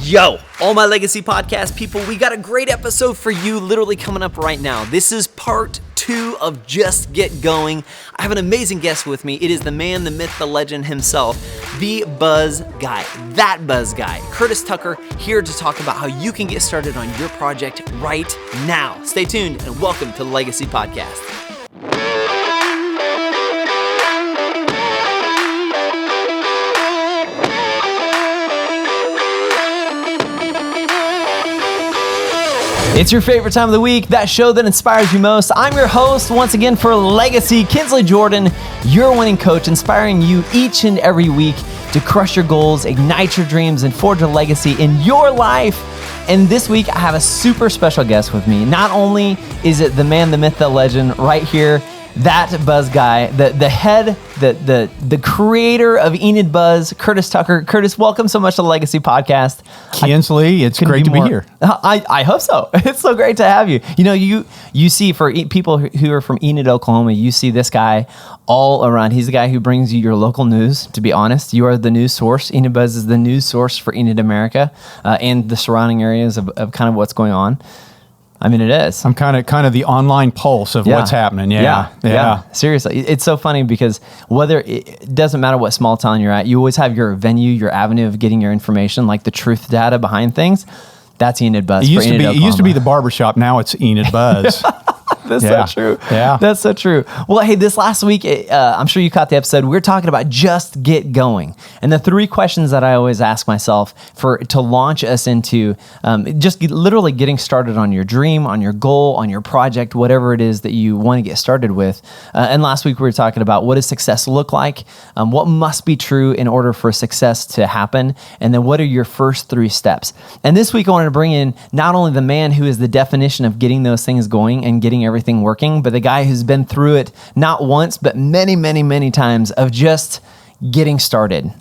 Yo, all my Legacy Podcast people, we got a great episode for you literally coming up right now. This is part 2 of Just Get Going. I have an amazing guest with me. It is the man, the myth, the legend himself, the Buzz Guy, that Buzz Guy, Curtis Tucker, here to talk about how you can get started on your project right now. Stay tuned and welcome to the Legacy Podcast. It's your favorite time of the week, that show that inspires you most. I'm your host, once again, for Legacy, Kinsley Jordan, your winning coach, inspiring you each and every week to crush your goals, ignite your dreams, and forge a legacy in your life. And this week, I have a super special guest with me. Not only is it the man, the myth, the legend, right here, that Buzz Guy, the head, the creator of ENID BUZZ, Curtis Tucker. Curtis, welcome so much to the Legacy Podcast. Kinsley, it's great to be here. I hope so. It's so great to have you. You know, you see, for people who are from Enid, Oklahoma, you see this guy all around. He's the guy who brings you your local news, to be honest. You are the news source. ENID BUZZ is the news source for Enid America and the surrounding areas of kind of what's going on. I mean, it is. I'm kind of the online pulse of what's happening. Yeah. Seriously. It's so funny because it doesn't matter what small town you're at, you always have your venue, your avenue of getting your information, like the truth data behind things. That's ENID BUZZ. It used to be the barbershop. Now it's ENID BUZZ. That's so true. Yeah. That's so true. Well, hey, this last week, I'm sure you caught the episode. We were talking about just get going. And the 3 questions that I always ask myself to launch us into literally getting started on your dream, on your goal, on your project, whatever it is that you want to get started with. And last week we were talking about what does success look like? What must be true in order for success to happen? And then what are your first 3 steps? And this week I wanted to bring in not only the man who is the definition of getting those things going and getting everything working, but the guy who's been through it not once, but many, many, many times of just getting started.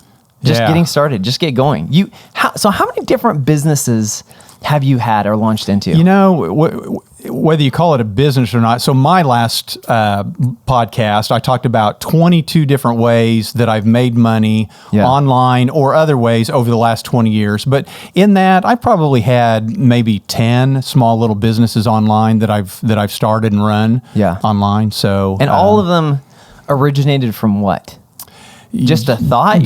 Getting started, just get going. So how many different businesses have you had or launched into? You know, whether you call it a business or not. So my last podcast, I talked about 22 different ways that I've made money online or other ways over the last 20 years. But in that, I probably had maybe 10 small little businesses online that I've started and run online. So all of them originated from what? Just a thought?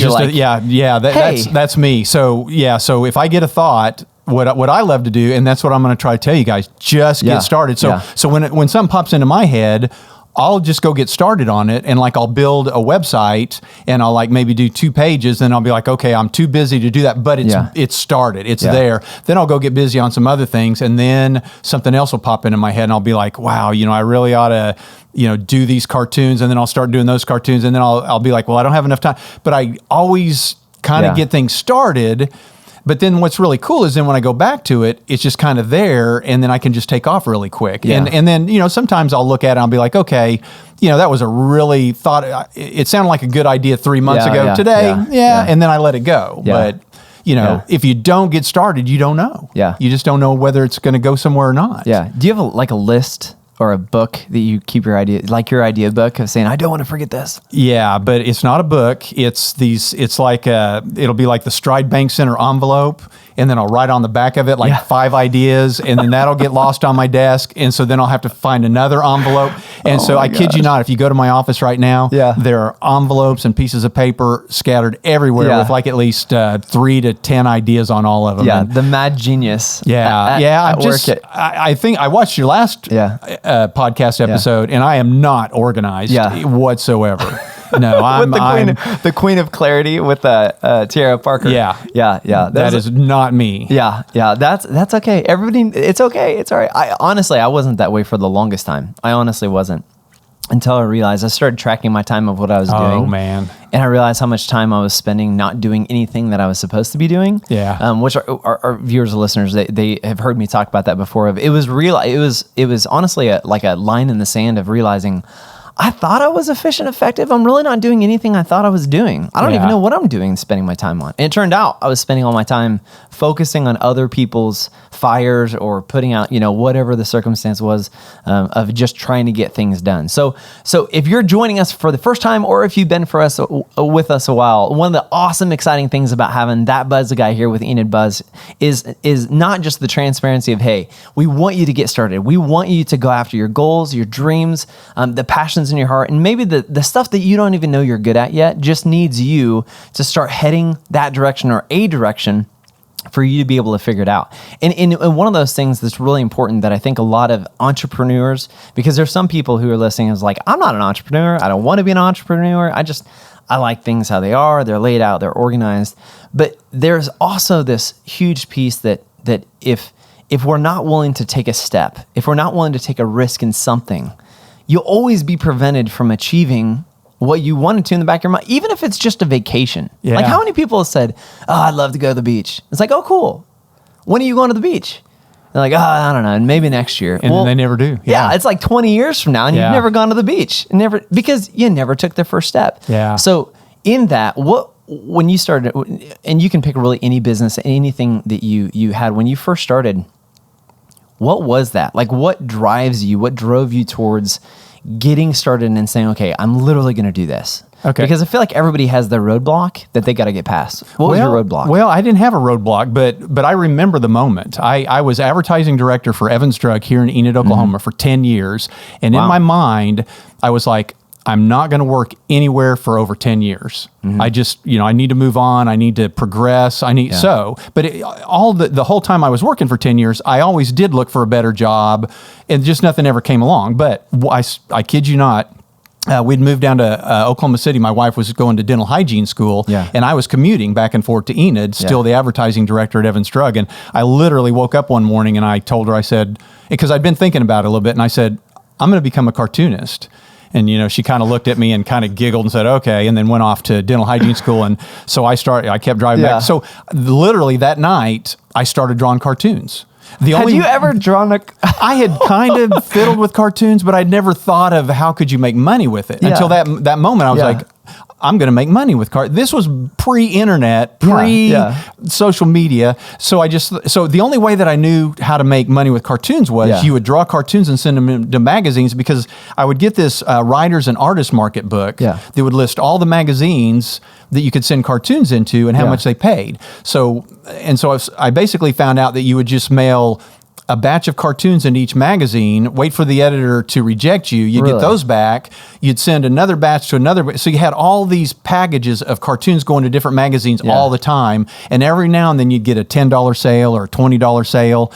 That's me. So if I get a thought, what I love to do, and that's what I'm going to try to tell you guys, just get started. So when something pops into my head, I'll just go get started on it, and I'll build a website, and I'll maybe do 2 pages, then I'll be like, okay, I'm too busy to do that, but it's started, it's there. Then I'll go get busy on some other things, and then something else will pop into my head, and I'll be like, wow, I really ought to, do these cartoons, and then I'll start doing those cartoons, and then I'll be like, well, I don't have enough time. But I always kind of get things started. But then what's really cool is then when I go back to it, it's just kind of there, and then I can just take off really quick. Yeah. And then, sometimes I'll look at it and I'll be like, okay, that was a really it sounded like a good idea 3 months ago. Today, and then I let it go. Yeah. But, if you don't get started, you don't know. Yeah. You just don't know whether it's going to go somewhere or not. Yeah. Do you have a list or a book that you keep your idea book of saying, I don't want to forget this? Yeah, but it's not a book. It'll be like the Stride Bank Center envelope, and then I'll write on the back of it 5 ideas, and then that'll get lost on my desk, and so then I'll have to find another envelope. And I kid you not, if you go to my office right now, there are envelopes and pieces of paper scattered everywhere with at least 3 to 10 ideas on all of them. Yeah, the mad genius. I think I watched your last podcast episode, and I am not organized whatsoever. No, I'm the queen of clarity with Tiara Parker. Yeah. That is not me. Yeah. That's okay. Everybody, it's okay. It's all right. I wasn't that way for the longest time. I honestly wasn't, until I realized I started tracking my time of what I was doing. Oh man. And I realized how much time I was spending not doing anything that I was supposed to be doing. Yeah. Which our viewers and listeners, they have heard me talk about that before. It was honestly like a line in the sand of realizing I thought I was efficient, effective. I'm really not doing anything I thought I was doing. I don't even know what I'm doing, spending my time on. And it turned out I was spending all my time focusing on other people's fires or putting out, whatever the circumstance was, of just trying to get things done. So if you're joining us for the first time, or if you've been with us a while, one of the awesome, exciting things about having that Buzz guy here with ENID BUZZ is not just the transparency of, hey, we want you to get started. We want you to go after your goals, your dreams, the passions in your heart, and maybe the stuff that you don't even know you're good at yet just needs you to start heading that direction or a direction for you to be able to figure it out. And one of those things that's really important that I think a lot of entrepreneurs, because there's some people who are listening is like, I'm not an entrepreneur. I don't want to be an entrepreneur. I like things how they are. They're laid out. They're organized. But there's also this huge piece that if we're not willing to take a step, if we're not willing to take a risk in something, you'll always be prevented from achieving what you wanted to in the back of your mind, even if it's just a vacation. Yeah. Like, how many people have said, oh, I'd love to go to the beach. It's like, oh, cool. When are you going to the beach? They're like, oh, I don't know, maybe next year. And then they never do. Yeah, it's like 20 years from now, and you've never gone to the beach. Because you never took the first step. Yeah. So in that, when you started, and you can pick really any business, anything that you had when you first started, what was that? Like, what drives you? What drove you towards getting started and saying, okay, I'm literally going to do this? Okay. Because I feel like everybody has their roadblock that they got to get past. What was your roadblock? Well, I didn't have a roadblock, but I remember the moment. I was advertising director for Evans Drug here in Enid, Oklahoma for 10 years. And in my mind, I was like, I'm not going to work anywhere for over 10 years. I just, I need to move on. I need to progress. But the whole time I was working for 10 years, I always did look for a better job, and just nothing ever came along. But I kid you not, we'd moved down to Oklahoma City. My wife was going to dental hygiene school, and I was commuting back and forth to Enid, still the advertising director at Evans Drug. And I literally woke up one morning and I told her, I said, because I'd been thinking about it a little bit, and I said, I'm going to become a cartoonist. And, she kind of looked at me and kind of giggled and said, okay, and then went off to dental hygiene school. And so I kept driving back. So literally that night, I started drawing cartoons. Had you ever drawn I had kind of fiddled with cartoons, but I'd never thought of how could you make money with it. Until that moment, I was like, I'm going to make money with cartoons. This was pre-internet, pre-social media. So the only way that I knew how to make money with cartoons was you would draw cartoons and send them to magazines, because I would get this writers and artist market book that would list all the magazines that you could send cartoons into and how much they paid. So I basically found out that you would just mail a batch of cartoons in each magazine, wait for the editor to reject you. You'd get those back. You'd send another batch to another. So you had all these packages of cartoons going to different magazines all the time. And every now and then you'd get a $10 sale or a $20 sale.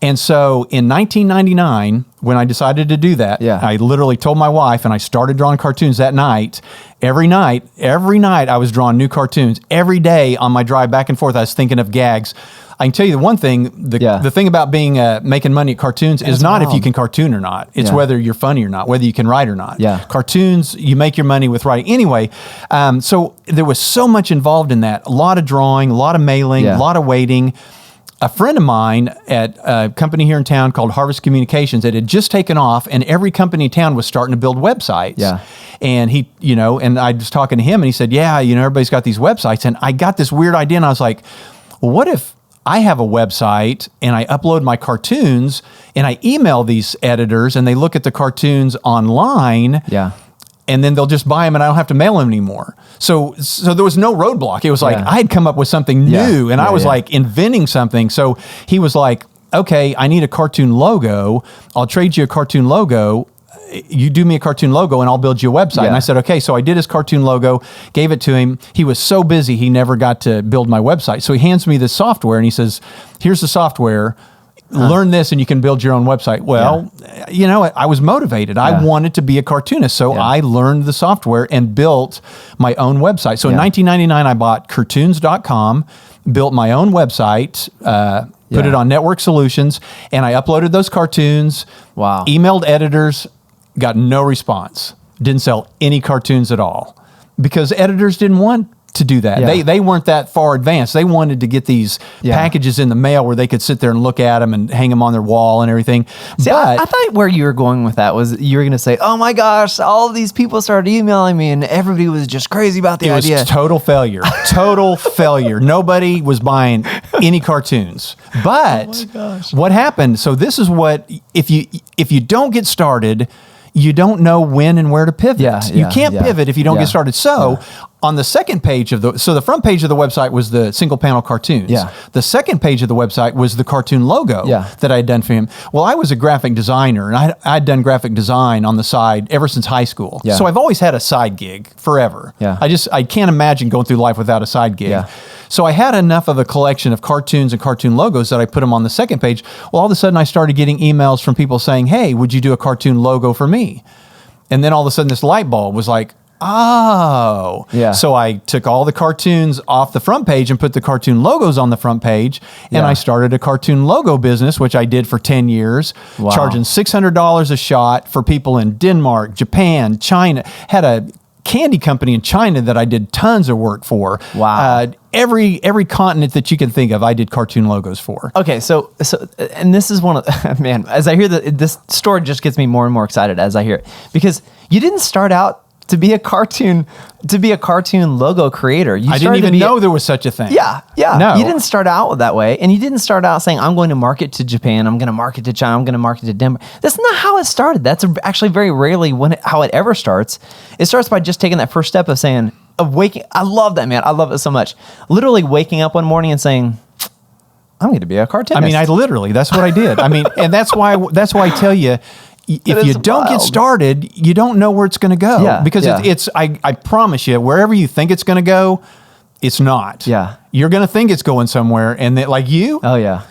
And so in 1999, when I decided to do that, I literally told my wife, and I started drawing cartoons that night. Every night I was drawing new cartoons. Every day on my drive back and forth, I was thinking of gags. I can tell you the one thing, the thing about being making money at cartoons is not if you can cartoon or not. It's whether you're funny or not, whether you can write or not. Cartoons, you make your money with writing. Anyway, so there was so much involved in that. A lot of drawing, a lot of mailing, a lot of waiting. A friend of mine at a company here in town called Harvest Communications, it had just taken off, and every company in town was starting to build websites. And he, and I was talking to him, and he said, everybody's got these websites. And I got this weird idea, and I was like, well, what if I have a website and I upload my cartoons and I email these editors and they look at the cartoons online? And then they'll just buy them and I don't have to mail them anymore. So there was no roadblock. It was like I had come up with something new and I was like inventing something. So he was like, okay, I need a cartoon logo. I'll trade you a cartoon logo. You do me a cartoon logo and I'll build you a website. And I said, okay. So I did his cartoon logo, gave it to him. He was so busy, he never got to build my website. So he hands me this software and he says, here's the software. Learn this and you can build your own website. Well, I was motivated. I wanted to be a cartoonist. So I learned the software and built my own website. So in 1999, I bought cartoons.com, built my own website, put it on Network Solutions, and I uploaded those cartoons, emailed editors, got no response. Didn't sell any cartoons at all because editors didn't want to do that. Yeah. They weren't that far advanced. They wanted to get these packages in the mail where they could sit there and look at them and hang them on their wall and everything. See, I thought where you were going with that was you were going to say, oh my gosh, all of these people started emailing me and everybody was just crazy about the idea. It was total failure. Total failure. Nobody was buying any cartoons. But what happened, so this is what, if you don't get started, you don't know when and where to pivot. You can't pivot if you don't get started. So on the second page the front page of the website was the single panel cartoons. The second page of the website was the cartoon logo that I had done for him. Well, I was a graphic designer and I'd done graphic design on the side ever since high school. So I've always had a side gig forever. I can't imagine going through life without a side gig. So I had enough of a collection of cartoons and cartoon logos that I put them on the second page. Well, all of a sudden I started getting emails from people saying, hey, would you do a cartoon logo for me? And then all of a sudden this light bulb was like, oh. So I took all the cartoons off the front page and put the cartoon logos on the front page. And I started a cartoon logo business, which I did for 10 years, charging $600 a shot for people in Denmark, Japan, China. Had a candy company in China that I did tons of work for. Every continent that you can think of, I did cartoon logos for. Okay, so and this is one of man, as I hear this story just gets me more and more excited as I hear it, because you didn't start out to be a cartoon logo creator. I didn't even know there was such a thing. No. You didn't start out that way, and you didn't start out saying, I'm going to market to Japan, I'm going to market to China, I'm going to market to Denmark. That's not how it started. That's actually very rarely how it ever starts. It starts by just taking that first step of saying, I love that, man. I love it so much. Literally waking up one morning and saying, I'm going to be a cartoonist. That's what I did. And that's why I tell you, if you don't get started, you don't know where it's going to go. Because I promise you, wherever you think it's going to go, it's not. You're going to think it's going somewhere, and like you.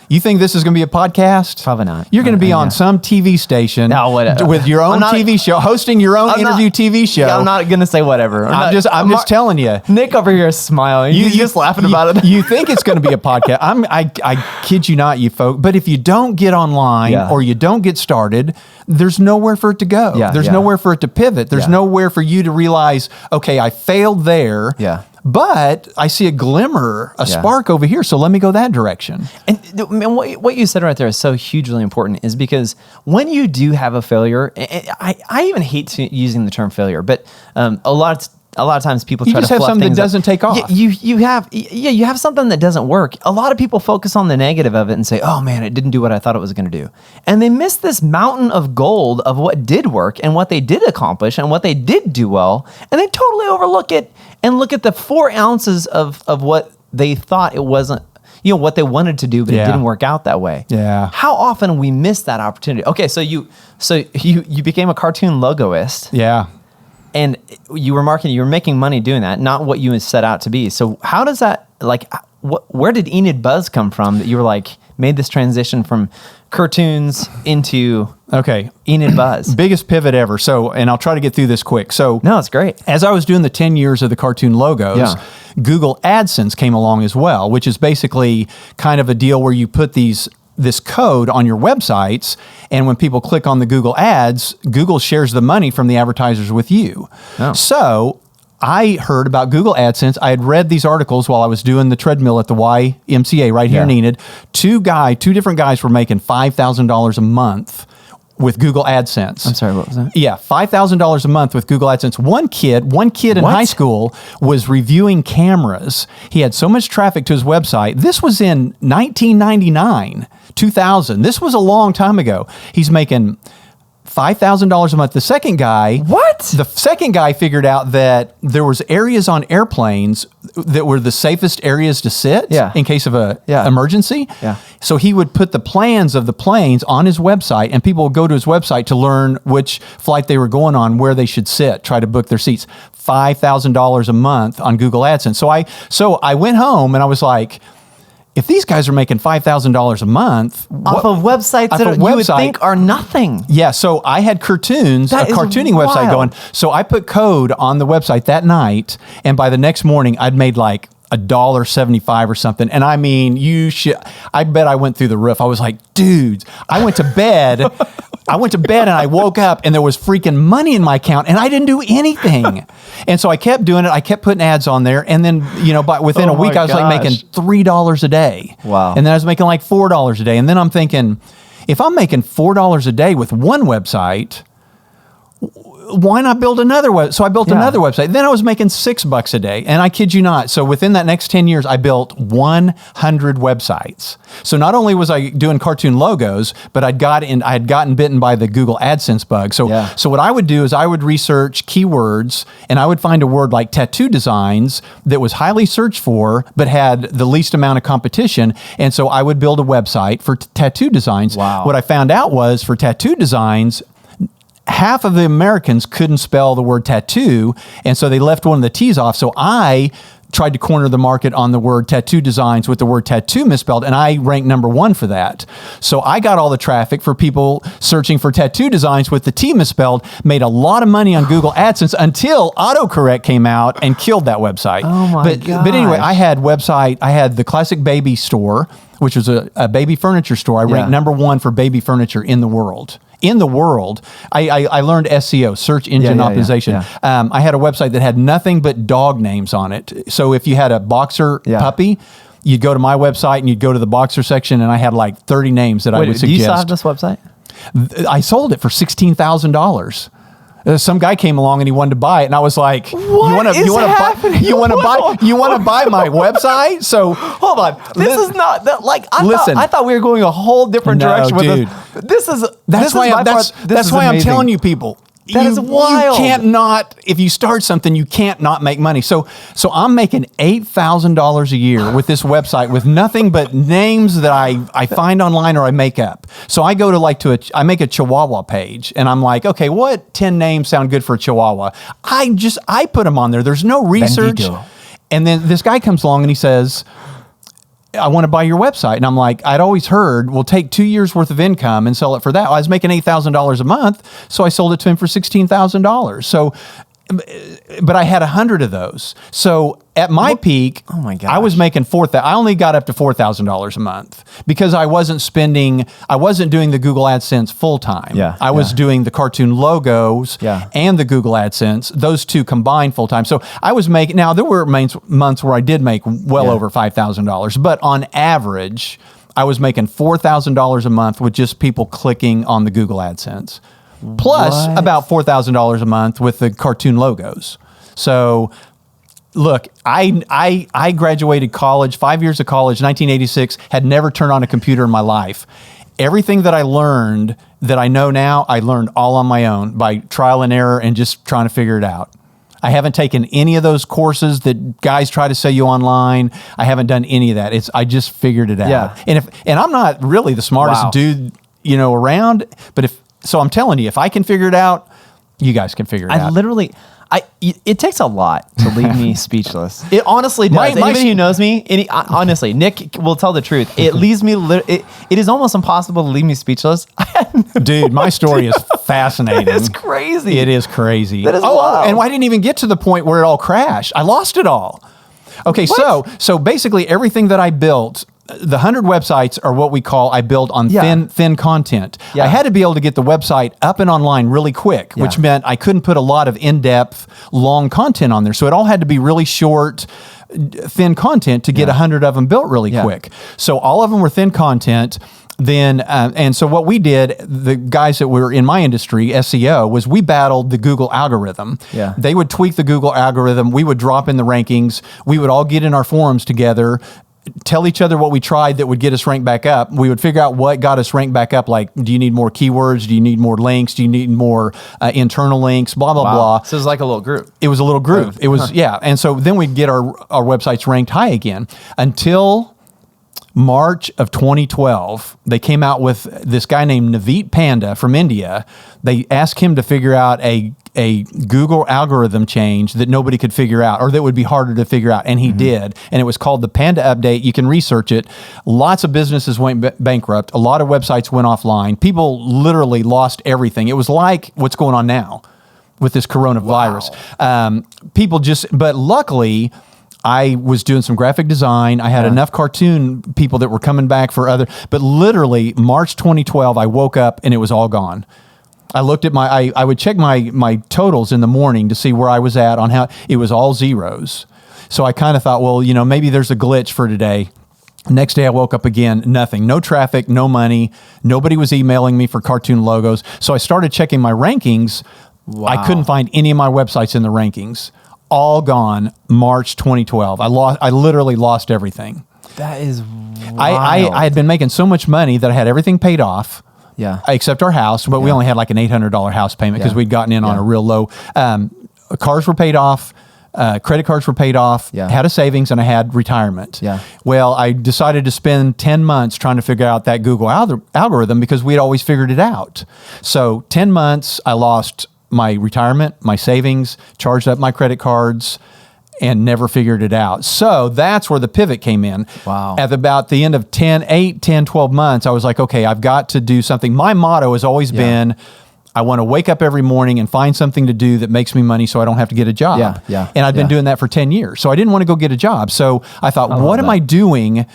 You think this is going to be a podcast? Probably not. You're going to be on some TV station with your own TV show, hosting your own TV show. I'm not going to say whatever. I'm just telling you. Nick over here is smiling. He's just laughing about it. You think it's going to be a podcast? I kid you not, you folks. But if you don't get online or you don't get started, there's nowhere for it to go. There's nowhere for it to pivot. There's nowhere for you to realize, okay, I failed there. But I see a glimmer, a spark over here, so let me go that direction. And what you said right there is so hugely important, is because when you do have a failure, I even hate using the term failure, but a lot of times people try to fluff things up. You just have something that doesn't take off. You have something that doesn't work. A lot of people focus on the negative of it and say, oh man, it didn't do what I thought it was going to do. And they miss this mountain of gold of what did work and what they did accomplish and what they did do well. And they totally overlook it and look at the 4 ounces of what they thought it wasn't, what they wanted to do, but it didn't work out that way. How often we miss that opportunity. Okay, so you became a cartoon logoist. And you were making money doing that, not what you set out to be. So how does that, where did ENID BUZZ come from that you were made this transition from cartoons into ENID BUZZ? Biggest pivot ever. So, and I'll try to get through this quick. So no, it's great. As I was doing the 10 years of the cartoon logos, Google AdSense came along as well, which is basically kind of a deal where you put this code on your websites, and when people click on the Google ads, Google shares the money from the advertisers with you. So I heard about Google AdSense. I had read these articles while I was doing the treadmill at the YMCA right here in Enid. Two different guys were making $5,000 a month with Google AdSense. I'm sorry, what was that? Yeah, $5,000 a month with Google AdSense. One kid in high school was reviewing cameras. He had so much traffic to his website. This was in 1999, 2000. This was a long time ago. He's making $5,000 a month. The second guy figured out that there was areas on airplanes that were the safest areas to sit in case of a emergency. So he would put the plans of the planes on his website, and people would go to his website to learn which flight they were going on, where they should sit, try to book their seats. $5,000 a month on Google AdSense. So I went home and I was like, if these guys are making $5,000 a month off of websites that you would think are nothing. So I had cartoons, a cartooning website going. So I put code on the website that night, and by the next morning, I'd made like $1.75 or something. And I mean, I bet I went through the roof. I was like, dude, I went to bed. And I woke up and there was freaking money in my account and I didn't do anything. And so I kept doing it. I kept putting ads on there. And then, within a week, I was like making $3 a day. Wow. And then I was making like $4 a day. And then I'm thinking, if I'm making $4 a day with one website, why not build another website? So I built another website. Then I was making $6 a day. And I kid you not. So within that next 10 years, I built 100 websites. So not only was I doing cartoon logos, but I had gotten bitten by the Google AdSense bug. So what I would do is I would research keywords and I would find a word like tattoo designs that was highly searched for, but had the least amount of competition. And so I would build a website for tattoo designs. Wow. What I found out was for tattoo designs, half of the Americans couldn't spell the word tattoo, and so they left one of the T's off. So I tried to corner the market on the word tattoo designs with the word tattoo misspelled, and I ranked #1 for that. So I got all the traffic for people searching for tattoo designs with the T misspelled, made a lot of money on Google AdSense until autocorrect came out and killed that website. Oh my gosh. But anyway, I had the Classic Baby store, which was a baby furniture store. I ranked #1 for baby furniture in the world. I learned SEO, search engine optimization. Yeah. I had a website that had nothing but dog names on it. So if you had a boxer puppy, you'd go to my website and you'd go to the boxer section, and I had like 30 names that I would suggest. Do you still have this website? I sold it for $16,000. Some guy came along and he wanted to buy it, and I was like, You want to buy my website?" So hold on, this is not that. Like I thought we were going a whole different direction with this. That's why I'm telling you, people. That is wild. You can't not, if you start something, you can't not make money. So I'm making $8,000 a year with this website with nothing but names that I find online or I make up. So I go to I make a Chihuahua page, and I'm like, okay, what 10 names sound good for a Chihuahua? I put them on there. There's no research. Bendigo. And then this guy comes along and he says, "I want to buy your website." And I'm like, I'd always heard, we'll take 2 years worth of income and sell it for that. Well, I was making $8,000 a month, so I sold it to him for $16,000. So, but I had 100 of those. So at my peak, oh my gosh, I was making I only got up to $4,000 a month because I wasn't doing the Google AdSense full time. I was doing the cartoon logos and the Google AdSense, those two combined full time. So I was making, now there were months where I did make well over $5,000, but on average, I was making $4,000 a month with just people clicking on the Google AdSense. Plus about $4,000 a month with the cartoon logos. So look, I graduated college, 5 years of college, 1986, had never turned on a computer in my life. Everything that I learned that I know now, I learned all on my own by trial and error and just trying to figure it out. I haven't taken any of those courses that guys try to sell you online. I haven't done any of that. I just figured it out. Yeah. And I'm not really the smartest dude, around, but so I'm telling you, if I can figure it out, you guys can figure it out. It takes a lot to leave me speechless. It honestly does. Anybody who knows me, honestly, Nick will tell the truth. It leaves me, it is almost impossible to leave me speechless. Dude, my story is fascinating. It's crazy. It is crazy. That is wild. And I didn't even get to the point where it all crashed. I lost it all. Okay, so basically everything that I built, the 100 websites are what we call, I build on thin content. I had to be able to get the website up and online really quick, which meant I couldn't put a lot of in-depth, long content on there. So it all had to be really short, thin content to get 100 of them built really quick. So all of them were thin content. Then, and so what we did, the guys that were in my industry, SEO, was we battled the Google algorithm. They would tweak the Google algorithm. We would drop in the rankings. We would all get in our forums together, tell each other what we tried that would get us ranked back up. We would figure out what got us ranked back up. Like, do you need more keywords? Do you need more links? Do you need more internal links? Blah, blah, blah. So it was like a little group. It was a little group. It was, And so then we'd get our websites ranked high again until March of 2012. They came out with this guy named Naveed Panda from India. They asked him to figure out a Google algorithm change that nobody could figure out, or that would be harder to figure out, and he did. And it was called the Panda Update. You can research it. Lots of businesses went bankrupt. A lot of websites went offline. People literally lost everything. It was like what's going on now with this coronavirus. But luckily, I was doing some graphic design. I had enough cartoon people that were coming back for but literally March 2012, I woke up and it was all gone. I looked at I would check my totals in the morning to see where I was at on how it was all zeros. So I kind of thought, well, maybe there's a glitch for today. Next day I woke up again, nothing, no traffic, no money. Nobody was emailing me for cartoon logos. So I started checking my rankings. Wow. I couldn't find any of my websites in the rankings. All gone March 2012. I literally lost everything. That is wild. I had been making so much money that I had everything paid off. Yeah. Except our house, but we only had like an $800 house payment because we'd gotten in on a real low. Cars were paid off. Credit cards were paid off, had a savings, and I had retirement. Yeah. Well, I decided to spend 10 months trying to figure out that Google algorithm because we'd always figured it out. So 10 months, I lost my retirement, my savings, charged up my credit cards, and never figured it out. So that's where the pivot came in. Wow. At about the end of 8, 10, 12 months, I was like, okay, I've got to do something. My motto has always been, I want to wake up every morning and find something to do that makes me money so I don't have to get a job. And I've been doing that for 10 years. So I didn't want to go get a job. So I thought, what am I doing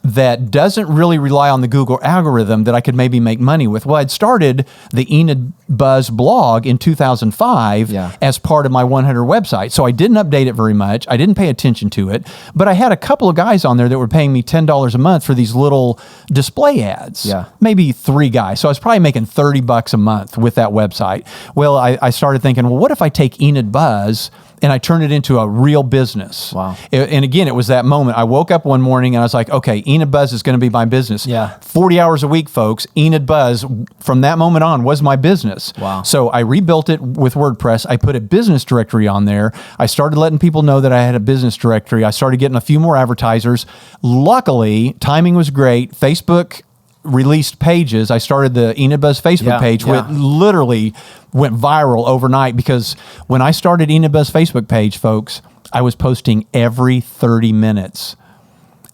that doesn't really rely on the Google algorithm that I could maybe make money with? Well, I'd started the ENID BUZZ blog in 2005 as part of my 100 website. So I didn't update it very much. I didn't pay attention to it, but I had a couple of guys on there that were paying me $10 a month for these little display ads. Maybe 3 guys. So I was probably making $30 a month with that website. Well, I started thinking, well, what if I take ENID BUZZ and I turned it into a real business? Wow. And again, it was that moment. I woke up one morning and I was like, okay, ENID BUZZ is going to be my business. 40 hours a week, folks. ENID BUZZ, from that moment on, was my business. Wow. So I rebuilt it with WordPress. I put a business directory on there. I started letting people know that I had a business directory. I started getting a few more advertisers. Luckily, timing was great. Facebook released pages. I started the ENID BUZZ Facebook page, which literally went viral overnight because when I started ENID BUZZ Facebook page, folks, I was posting every 30 minutes.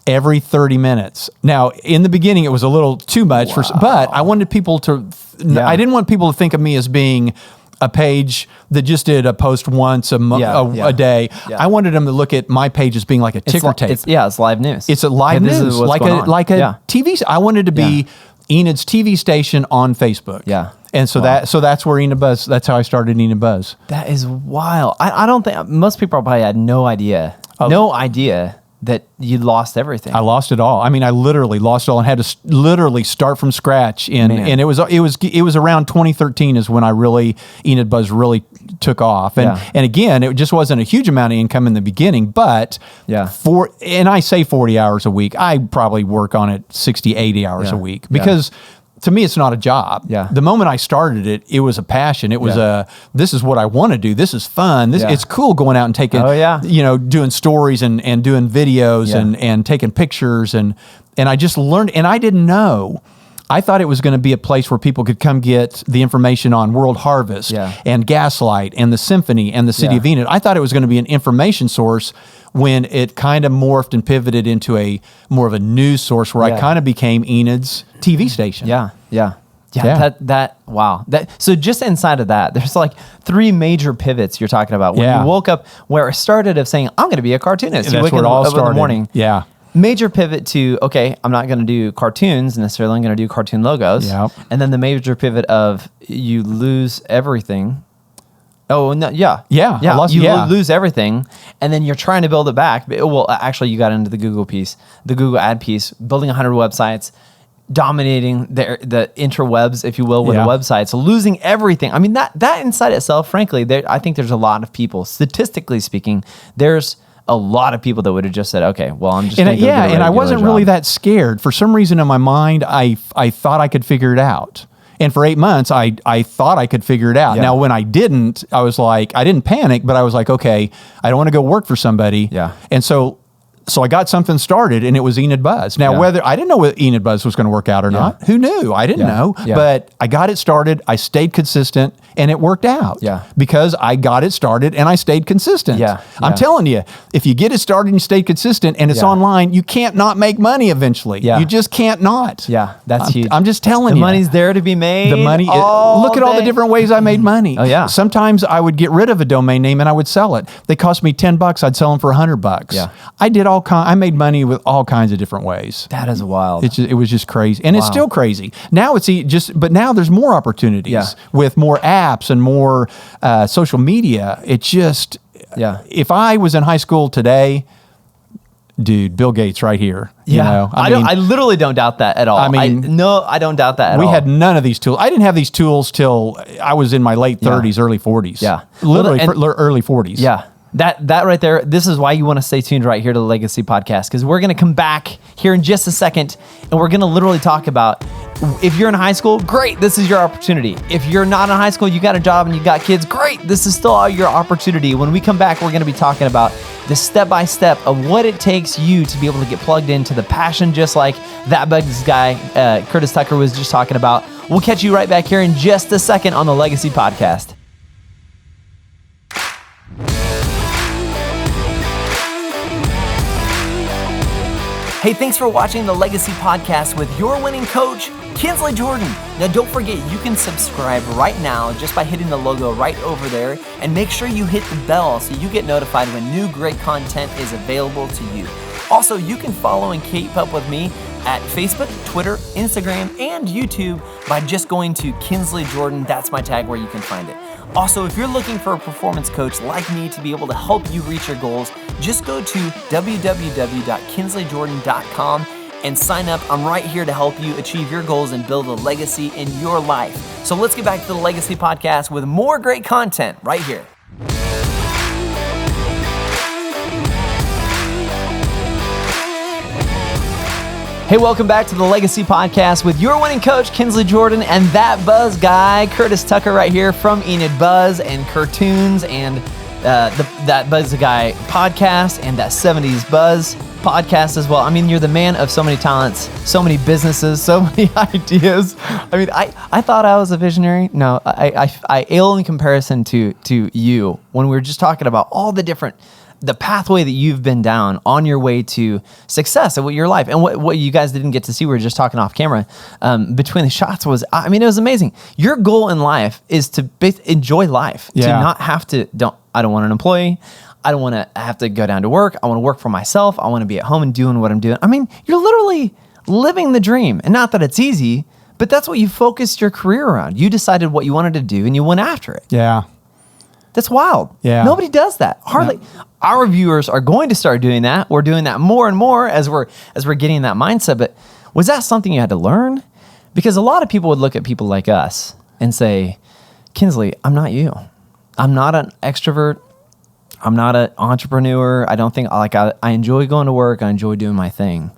Every 30 minutes. Now, in the beginning, it was a little too much, but I wanted people to, I didn't want people to think of me as being a page that just did a post once a day. I wanted them to look at my page as being like a ticker tape. It's live news. It's a live news, like a TV. I wanted to be ENID's TV station on Facebook. And so that's where ENID BUZZ. That's how I started ENID BUZZ. That is wild. I don't think most people probably had no idea. No idea that you lost everything. I lost it all. I mean, I literally lost it all and had to literally start from scratch. And it was around 2013 is when ENID BUZZ really took off. And again, it just wasn't a huge amount of income in the beginning, but and I say 40 hours a week, I probably work on it 60, 80 hours a week because to me, it's not a job. The moment I started it, it was a passion. It was this is what I want to do. This is fun. It's cool going out and taking, doing stories and doing videos and taking pictures. And I just learned, and I didn't know. I thought it was going to be a place where people could come get the information on World Harvest and Gaslight and the Symphony and the City of Enid. I thought it was going to be an information source when it kind of morphed and pivoted into a more of a news source where I kind of became Enid's TV station. Wow. So just inside of that, there's like 3 major pivots you're talking about. When you woke up, where it started of saying, I'm going to be a cartoonist. That's where it all started. In the morning. Major pivot to, okay, I'm not going to do cartoons necessarily. I'm going to do cartoon logos. And then the major pivot of you lose everything. Oh, no, you lose everything, and then you're trying to build it back. Well, actually, you got into the Google piece, the Google ad piece, building 100 websites, dominating the interwebs, if you will, with the websites, losing everything. I mean, that inside itself, frankly, I think there's a lot of people, statistically speaking, there's a lot of people that would have just said, okay, well, I'm just going to go get a and I wasn't really that scared. For some reason in my mind, I thought I could figure it out. And for 8 months, I thought I could figure it out. Now, when I didn't, I was like, I didn't panic, but I was like, okay, I don't want to go work for somebody. And so So I got something started, and it was ENID BUZZ. Now, whether I didn't know whether ENID BUZZ was going to work out or not. Who knew? I didn't know. But I got it started. I stayed consistent, and it worked out. Because I got it started, and I stayed consistent. I'm telling you, if you get it started and you stay consistent, and it's online, you can't not make money eventually. You just can't not. That's huge. I'm just telling you. The money's there to be made. The money. Look at all the different ways I made money. Sometimes I would get rid of a domain name, and I would sell it. They cost me $10. I'd sell them for $100. I did I made money with all kinds of different ways. That is wild. It was just crazy, and it's still crazy. Now but now there's more opportunities with more apps and more social media. It just if I was in high school today, dude, Bill Gates right here. You know, I literally don't doubt that at all. I don't doubt that at all. We had none of these tools. I didn't have these tools till I was in my late 30s, early 40s. Literally early 40s. That right there, this is why you want to stay tuned right here to the Legacy Podcast, because we're going to come back here in just a second, and we're going to literally talk about, if you're in high school, great, this is your opportunity. If you're not in high school, you got a job and you got kids, great, this is still your opportunity. When we come back, we're going to be talking about the step-by-step of what it takes you to be able to get plugged into the passion, just like that BUZZ guy, Curtis Tucker, was just talking about. We'll catch you right back here in just a second on the Legacy Podcast. Hey, thanks for watching the Legacy Podcast with your winning coach, Kinsley Jordan. Now, don't forget, you can subscribe right now just by hitting the logo right over there, and make sure you hit the bell so you get notified when new great content is available to you. Also, you can follow and keep up with me at Facebook, Twitter, Instagram, and YouTube by just going to Kinsley Jordan. That's my tag where you can find it. Also, if you're looking for a performance coach like me to be able to help you reach your goals, just go to www.kinsleyjordan.com and sign up. I'm right here to help you achieve your goals and build a legacy in your life. So let's get back to the Legacy Podcast with more great content right here. Hey, welcome back to the Legacy Podcast with your winning coach, Kinsley Jordan, and that BUZZ guy, Curtis Tucker, right here from ENID BUZZ and Cartoons and that BUZZ guy podcast and that 70s Buzz podcast as well. I mean, you're the man of so many talents, so many businesses, so many ideas. I mean, I thought I was a visionary. No, I ale in comparison to you when we were just talking about all the pathway that you've been down on your way to success in your life. And what you guys didn't get to see, we were just talking off camera, between the shots was, I mean, it was amazing. Your goal in life is to enjoy life, to not have to, I don't want an employee. I don't want to have to go down to work. I want to work for myself. I want to be at home and doing what I'm doing. I mean, you're literally living the dream, and not that it's easy, but that's what you focused your career around. You decided what you wanted to do and you went after it. Yeah. That's wild. Yeah. Nobody does that. Hardly. No. Our viewers are going to start doing that. We're doing that more and more as we're getting that mindset. But was that something you had to learn? Because a lot of people would look at people like us and say, Kinsley, I'm not you. I'm not an extrovert. I'm not an entrepreneur. I don't think I enjoy going to work. I enjoy doing my thing.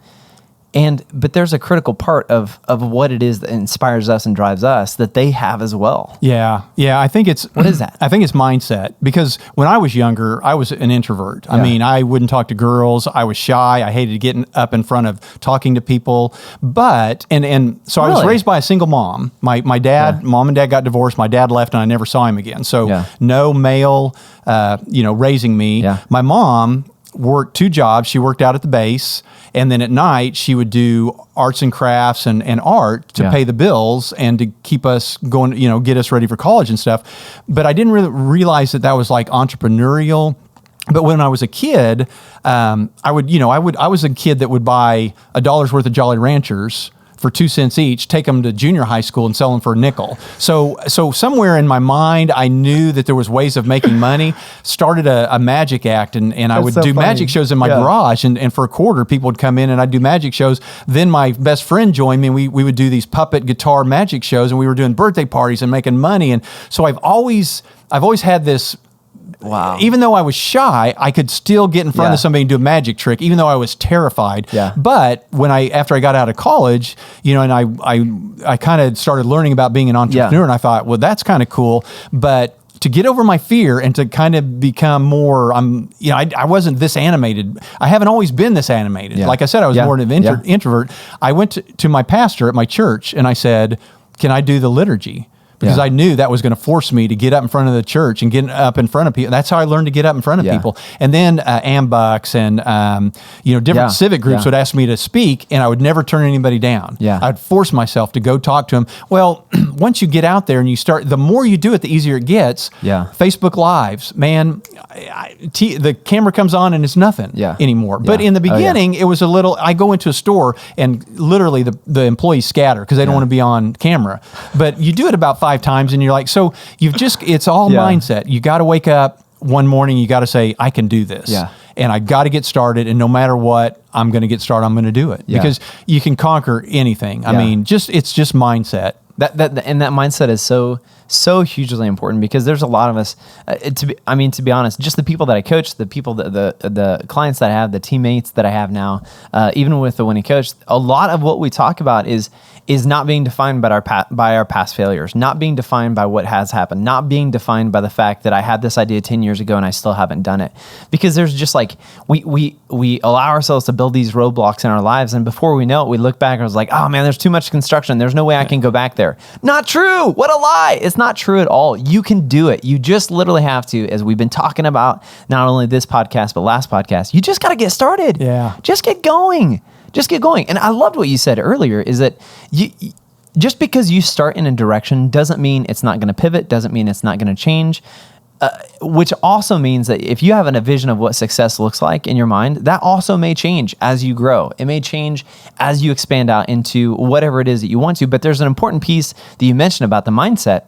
But there's a critical part of what it is that inspires us and drives us that they have as well. Yeah. I think it's... What is that? I think it's mindset. Because when I was younger, I was an introvert. Yeah. I mean, I wouldn't talk to girls. I was shy. I hated getting up in front of talking to people. But, and so I was raised by a single mom. Mom and dad got divorced. My dad left and I never saw him again. So no male, raising me. Yeah. My mom worked 2 jobs. She worked out at the base, and then at night she would do arts and crafts and art to pay the bills and to keep us going, get us ready for college and stuff. But I didn't really realize that was like entrepreneurial. But when I was a kid, I was a kid that would buy $1 worth of Jolly Ranchers for 2 cents each, take them to junior high school and sell them for a nickel. So somewhere in my mind, I knew that there was ways of making money. Started a magic act, and I would do magic shows in my garage, and for a quarter, people would come in and I'd do magic shows. Then my best friend joined me, and we would do these puppet guitar magic shows, and we were doing birthday parties and making money. And so I've always had this. Wow. Even though I was shy, I could still get in front of somebody and do a magic trick, even though I was terrified. Yeah. But after I got out of college, and I kind of started learning about being an entrepreneur, and I thought, well, that's kind of cool. But to get over my fear and to kind of become more, I wasn't this animated. I haven't always been this animated. Like I said, I was more of an introvert. I went to my pastor at my church and I said, can I do the liturgy? Because I knew that was going to force me to get up in front of the church and get up in front of people. That's how I learned to get up in front of people. And then AMBUCS and different civic groups would ask me to speak, and I would never turn anybody down. I'd force myself to go talk to them. Well, once you get out there and you start, the more you do it, the easier it gets. Facebook Lives, man, the camera comes on and it's nothing anymore. But in the beginning, it was a little. I go into a store and literally the employees scatter because they don't want to be on camera. But you do it about 5 times and you're like, so it's all mindset. You got to wake up one morning, you got to say, I can do this. And I got to get started, and no matter what, I'm going to get started, I'm going to do it. Because you can conquer anything. I mean, it's just mindset. That mindset is so hugely important, because there's a lot of us, to be honest, just the people that I coach, the people, the clients that I have, the teammates that I have now, even with the winning coach, a lot of what we talk about is not being defined by our past failures, not being defined by what has happened, not being defined by the fact that I had this idea 10 years ago and I still haven't done it. Because there's just like, we allow ourselves to build these roadblocks in our lives, and before we know it, we look back and I was like, oh man, there's too much construction. There's no way I can go back there. Not true. What a lie. It's not true at all. You can do it. You just literally have to, as we've been talking about, not only this podcast, but last podcast, you just got to get started. Just get going. Just get going. And I loved what you said earlier, is that just because you start in a direction doesn't mean it's not going to pivot, doesn't mean it's not going to change, which also means that if you have a vision of what success looks like in your mind, that also may change as you grow. It may change as you expand out into whatever it is that you want to. But there's an important piece that you mentioned about the mindset,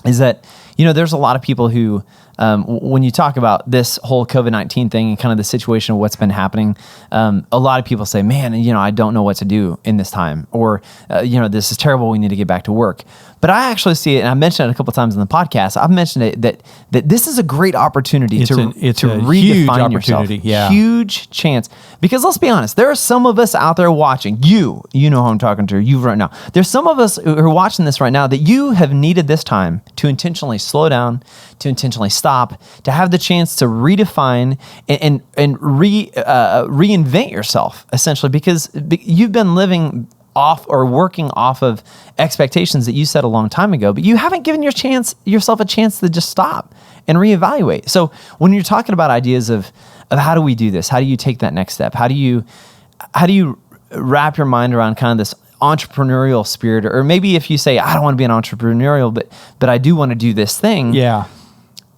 is that, there's a lot of people who, when you talk about this whole COVID-19 thing and kind of the situation of what's been happening, a lot of people say, man, I don't know what to do in this time, or, this is terrible, we need to get back to work. But I actually see it, and I mentioned it a couple of times in the podcast. I've mentioned it that this is a great opportunity to redefine yourself. Huge chance. Because let's be honest, there are some of us out there watching. You know who I'm talking to. You right now. There's some of us who are watching this right now that you have needed this time to intentionally slow down, to intentionally stop, to have the chance to redefine and reinvent yourself, essentially, because you've been living off or working off of expectations that you set a long time ago, but you haven't given yourself a chance to just stop and reevaluate. So when you're talking about ideas of how do we do this? How do you take that next step? How do you wrap your mind around kind of this entrepreneurial spirit? Or maybe if you say, I don't want to be an entrepreneurial, but I do want to do this thing.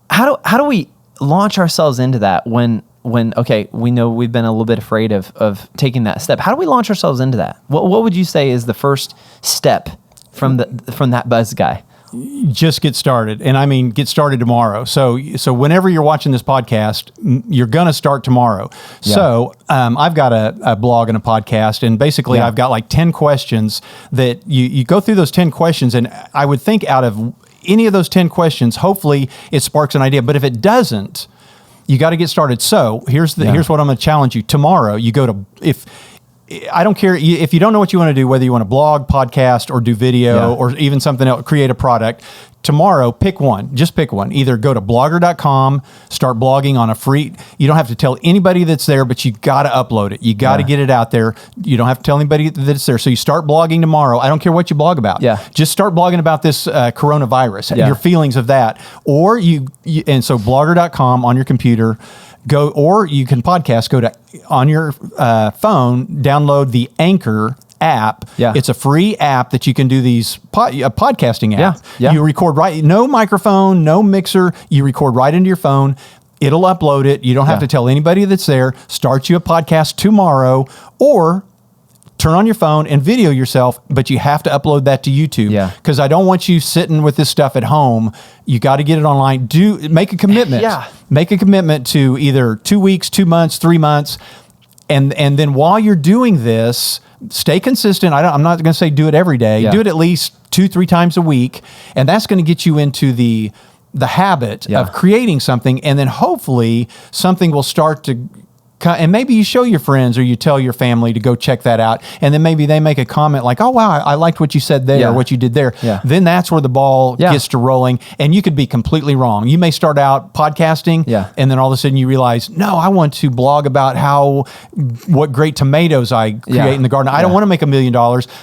How do we launch ourselves into that when okay, we know we've been a little bit afraid of taking that step? How do we launch ourselves into that? What would you say is the first step from that buzz guy? Just get started. And I mean, get started tomorrow. So whenever you're watching this podcast, you're going to start tomorrow. So I've got a blog and a podcast, and basically I've got like 10 questions that you go through those 10 questions. And I would think out of any of those 10 questions, hopefully it sparks an idea. But if it doesn't, you got to get started. So here's what I'm going to challenge you. Tomorrow, you go to, I don't care if you don't know what you want to do, whether you want to blog, podcast, or do video, or even something else, create a product. Tomorrow, pick one. Just pick one. Either go to blogger.com, start blogging on a free. You don't have to tell anybody that's there, but you got to upload it. You got to get it out there. You don't have to tell anybody that it's there. So you start blogging tomorrow. I don't care what you blog about. Just start blogging about this coronavirus, your feelings of that. Or and so blogger.com on your computer. Go, or you can podcast. Go to on your phone, download the Anchor app. It's a free app that you can do these podcasting app. You record no microphone, no mixer. You record right into your phone. It'll upload it. You don't have to tell anybody that's there. Start you a podcast tomorrow, or turn on your phone and video yourself, but you have to upload that to YouTube. Because I don't want you sitting with this stuff at home. You got to get it online. Make a commitment. Make a commitment to either 2 weeks, 2 months, 3 months. And then while you're doing this, stay consistent. I'm not going to say do it every day. Do it at least 2-3 times a week. And that's going to get you into the habit of creating something. And then hopefully something will start to and maybe you show your friends or you tell your family to go check that out. And then maybe they make a comment like, oh, wow, I liked what you said there or what you did there. Yeah. Then that's where the ball gets to rolling. And you could be completely wrong. You may start out podcasting and then all of a sudden you realize, no, I want to blog about what great tomatoes I create in the garden. I don't want to make $1 million,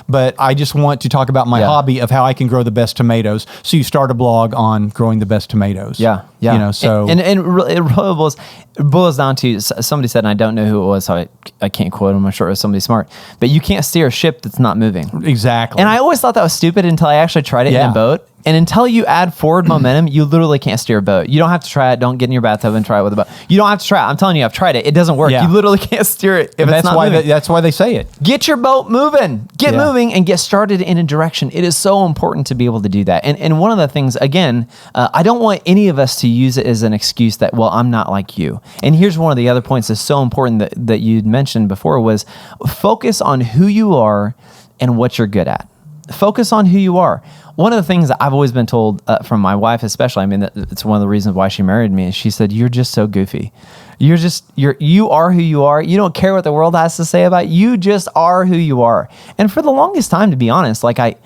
but I just want to talk about my hobby of how I can grow the best tomatoes. So you start a blog on growing the best tomatoes. Yeah. So and it really boils down to, somebody said, and I don't know who it was, so I can't quote him. I'm sure it was somebody smart, but you can't steer a ship that's not moving. Exactly. And I always thought that was stupid until I actually tried it in a boat. And until you add forward momentum, you literally can't steer a boat. You don't have to try it. Don't get in your bathtub and try it with a boat. You don't have to try it. I'm telling you, I've tried it. It doesn't work. You literally can't steer it if it's not moving. That's why they say it. Get your boat moving. Get moving and get started in a direction. It is so important to be able to do that. And one of the things, again, I don't want any of us to use it as an excuse that, well, I'm not like you. And here's one of the other points that's so important that you'd mentioned before was focus on who you are and what you're good at. Focus on who you are. One of the things that I've always been told from my wife, especially, I mean, it's one of the reasons why she married me, is she said, you're just so goofy. You are who you are. You don't care what the world has to say about you. You just are who you are. And for the longest time, to be honest, like I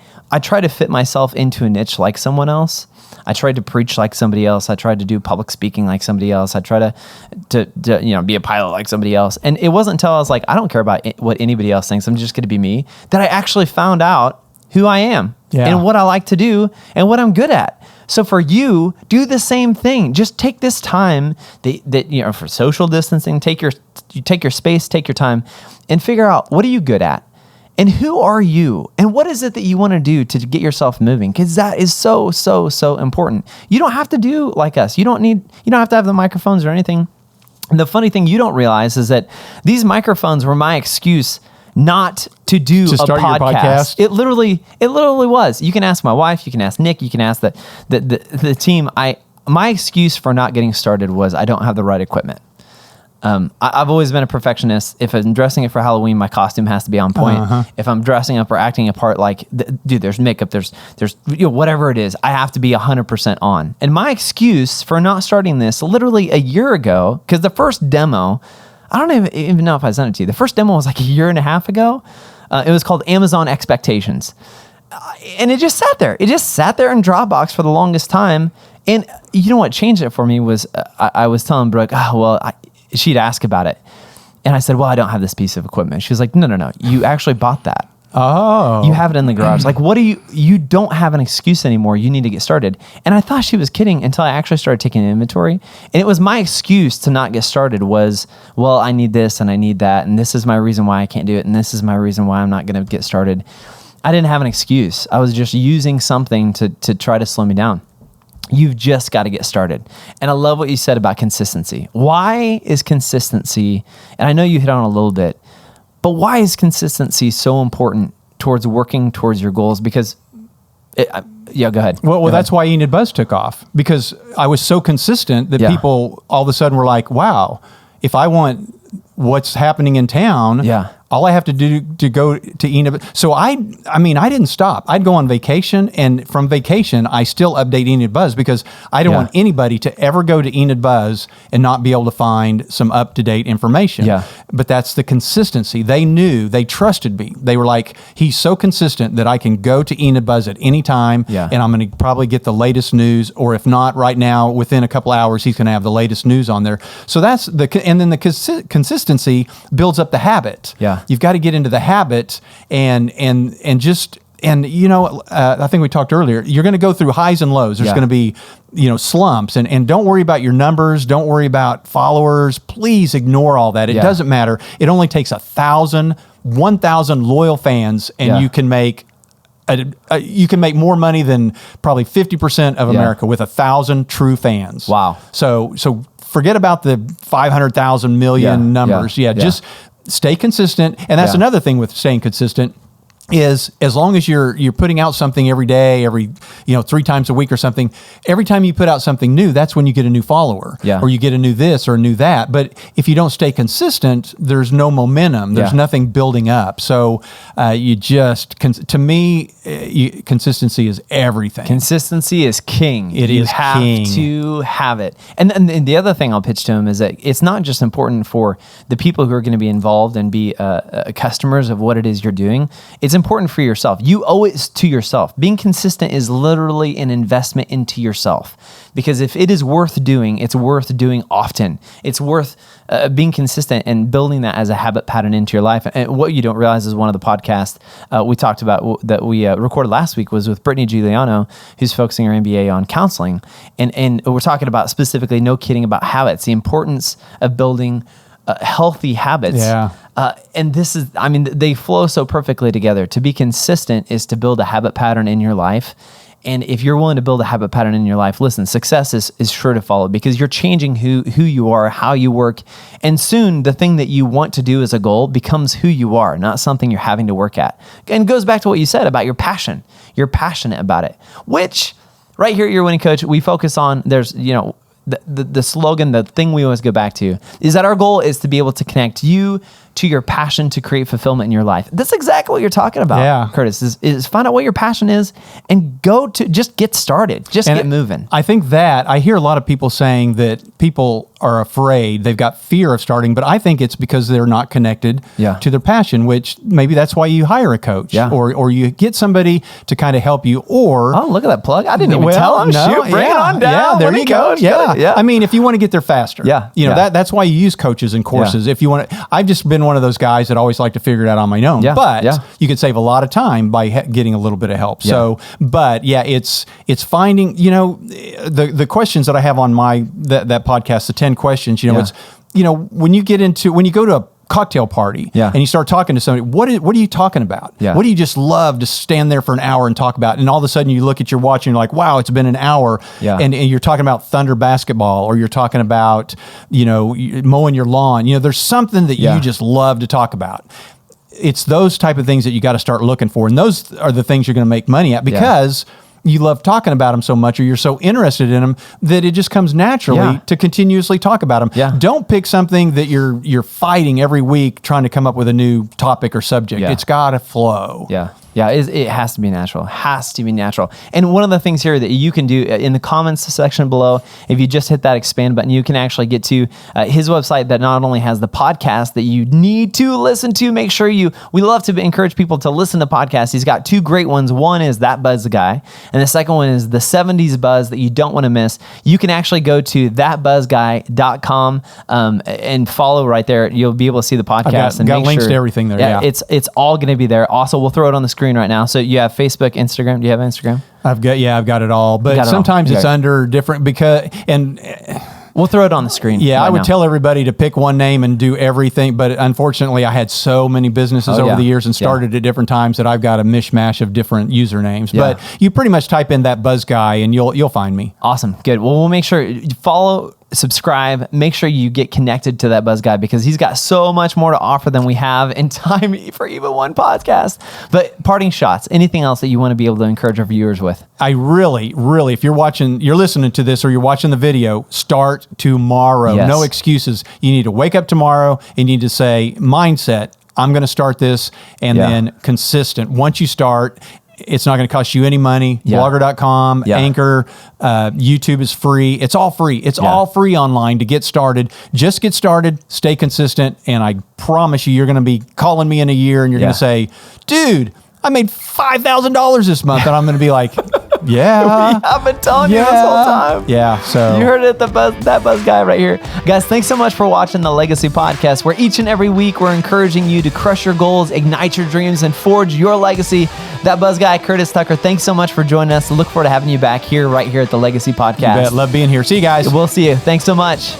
try to fit myself into a niche like someone else. I tried to preach like somebody else. I tried to do public speaking like somebody else. I try to be a pilot like somebody else. And it wasn't until I was like, I don't care about what anybody else thinks. I'm just going to be me, that I actually found out who I am and what I like to do and what I'm good at. So for you, do the same thing. Just take this time that for social distancing, take your space, take your time and figure out, what are you good at? And who are you? And what is it that you want to do to get yourself moving? Because that is so, so, so important. You don't have to do like us. You don't have to have the microphones or anything. And the funny thing you don't realize is that these microphones were my excuse not to do a podcast. It literally was. You can ask my wife, you can ask Nick, you can ask the team. My excuse for not getting started was I don't have the right equipment. I've always been a perfectionist. If I'm dressing it for Halloween, my costume has to be on point. If I'm dressing up or acting a part, like, there's makeup, there's whatever it is, I have to be 100% on. And my excuse for not starting this literally a year ago, because the first demo, I don't even know if I sent it to you. The first demo was like a year and a half ago. It was called Amazon Expectations. And it just sat there. It just sat there in Dropbox for the longest time. And you know what changed it for me was I was telling Brooke, she'd ask about it. And I said, well, I don't have this piece of equipment. She was like, no. You actually bought that. Oh. You have it in the garage. Like, what you don't have an excuse anymore. You need to get started. And I thought she was kidding until I actually started taking an inventory. And it was my excuse to not get started was, well, I need this and I need that. And this is my reason why I can't do it. And this is my reason why I'm not going to get started. I didn't have an excuse. I was just using something to try to slow me down. You've just got to get started. And I love what you said about consistency. Why is consistency, and I know you hit on it a little bit, but why is consistency so important towards working towards your goals? Because, go ahead. Well, that's why ENID BUZZ took off, because I was so consistent that people all of a sudden were like, wow, if I want what's happening in town, all I have to do to go to ENID. So I didn't stop. I'd go on vacation, and from vacation, I still update ENID BUZZ because I don't want anybody to ever go to ENID BUZZ and not be able to find some up-to-date information. But that's the consistency. They knew, they trusted me. They were like, he's so consistent that I can go to ENID BUZZ at any time, and I'm going to probably get the latest news, or if not right now, within a couple hours, he's going to have the latest news on there. So that's and then the consistency builds up the habit. You've got to get into the habit and I think we talked earlier, you're going to go through highs and lows. There's going to be, slumps and don't worry about your numbers. Don't worry about followers. Please ignore all that. It doesn't matter. It only takes 1,000 loyal fans and you can make more money than probably 50% of America with 1,000 true fans. Wow. So forget about the 500,000 million numbers. Just stay consistent. And that's another thing with staying consistent is as long as you're putting out something every day, 3 times a week or something, every time you put out something new, that's when you get a new follower, or you get a new this or a new that. But if you don't stay consistent, there's no momentum. There's nothing building up. So to me, consistency is everything. Consistency is king. You have to have it. And the other thing I'll pitch to him is that it's not just important for the people who are going to be involved and be customers of what it is you're doing. It's important for yourself. You owe it to yourself. Being consistent is literally an investment into yourself, because if it is worth doing, it's worth doing often. It's worth being consistent and building that as a habit pattern into your life. And what you don't realize is one of the podcasts we talked about that we recorded last week was with Brittany Giuliano, who's focusing her MBA on counseling. And we're talking about specifically, no kidding, about habits, the importance of building healthy habits. Yeah. And this is, they flow so perfectly together. To be consistent is to build a habit pattern in your life. And if you're willing to build a habit pattern in your life, listen, success is sure to follow, because you're changing who you are, how you work. And soon the thing that you want to do as a goal becomes who you are, not something you're having to work at. And it goes back to what you said about your passion. You're passionate about it, which right here at Your Winning Coach, we focus on, there's, the slogan, the thing we always go back to is that our goal is to be able to connect you to your passion to create fulfillment in your life. That's exactly what you're talking about, Curtis, is find out what your passion is and go to just get started, get moving. I think that I hear a lot of people saying that people are afraid, they've got fear of starting, but I think it's because they're not connected to their passion, which maybe that's why you hire a coach or you get somebody to kind of help you, or... Oh, look at that plug. I didn't even tell them. Shoot, bring it on down. Yeah, there you go. Yeah. I mean, if you want to get there faster, that's why you use coaches and courses. If you want to, I've just been one of those guys that always like to figure it out on my own, but you could save a lot of time by getting a little bit of help. So, but it's finding, the questions that I have on that podcast, the 10 questions, it's, when you go to a cocktail party and you start talking to somebody, what are you talking about? What do you just love to stand there for an hour and talk about? And all of a sudden you look at your watch and you're like, wow, it's been an hour. And you're talking about Thunder basketball, or you're talking about, mowing your lawn. There's something that you just love to talk about. It's those type of things that you got to start looking for. And those are the things you're going to make money at, because you love talking about them so much, or you're so interested in them that it just comes naturally to continuously talk about them. Don't pick something that you're fighting every week trying to come up with a new topic or subject. It's got to flow. Yeah, it has to be natural. And one of the things here that you can do in the comments section below, if you just hit that expand button, you can actually get to his website that not only has the podcast that you need to listen to. Make sure we love to encourage people to listen to podcasts. He's got 2 great ones. One is That Buzz Guy, and the second one is the 70s Buzz that you don't want to miss. You can actually go to thatbuzzguy.com and follow right there. You'll be able to see the podcast. I've got links to everything there. It's all going to be there. Also, we'll throw it on the screen right now. So you have Facebook, Instagram. Do you have Instagram? I've got it all. But sometimes it's under different we'll throw it on the screen. I would tell everybody to pick one name and do everything. But unfortunately, I had so many businesses over the years and started at different times that I've got a mishmash of different usernames. But you pretty much type in That Buzz Guy and you'll find me. Awesome. Good. Well, we'll make sure you follow, subscribe, make sure you get connected to That Buzz Guy, because he's got so much more to offer than we have in time for even one podcast. But parting shots, anything else that you want to be able to encourage our viewers with? I really, if you're listening to this or you're watching the video, start tomorrow. No excuses. You need to wake up tomorrow and you need to say, mindset, I'm going to start this, and then consistent. Once you start, it's not going to cost you any money. Blogger.com, Anchor, YouTube is free. It's all free. It's all free online to get started. Just get started, stay consistent, and I promise you're going to be calling me in a year and you're going to say, dude, I made $5,000 this month. And I'm going to be like, I've been telling you this whole time. So you heard it, That Buzz Guy right here. Guys, thanks so much for watching the Legacy Podcast, where each and every week we're encouraging you to crush your goals, ignite your dreams, and forge your legacy. That Buzz Guy, Curtis Tucker, thanks so much for joining us. Look forward to having you back here, right here at the Legacy Podcast. You bet. Love being here. See you guys. We'll see you. Thanks so much.